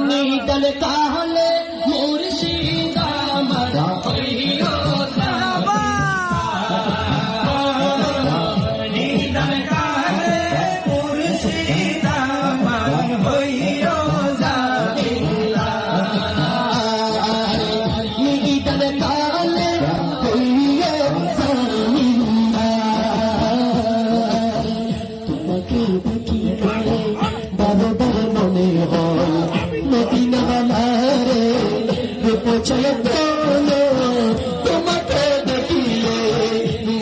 নিদল কাহলে মুর্শিদ আমার হইও জাবা নিদল কাহলে মুর্শিদ আমার হইও জাবিল্লা নিদল কাহলে হইও জাবিল্লা তোমাকে দেখি করে বারবার মনে হয় মদিনা রে পৌঁছায় তোলো তোমাকে দেখিলে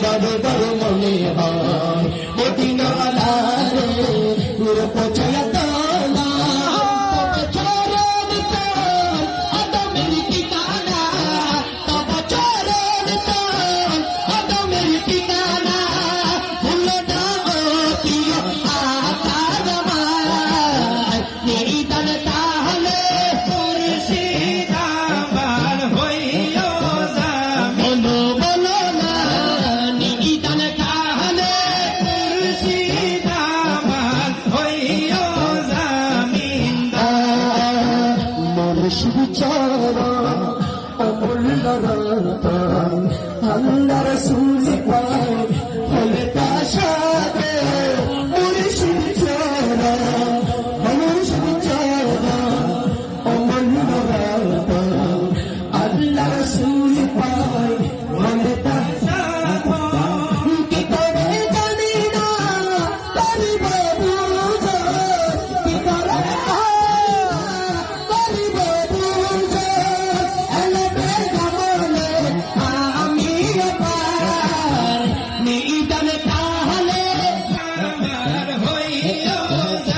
বারবার মনে হয় মদিনা রে পৌঁছায় তোলো আদমের ঠিকানা তব চরণ আদমের ঠিকানা ভুলো না প্রিয় আকার আমার নিদান তাহলে মুর্শিদ আমার হইও জামিন বলো না নিদান তাহলে মুর্শিদ আমার হইও জামিন মুর্শিদ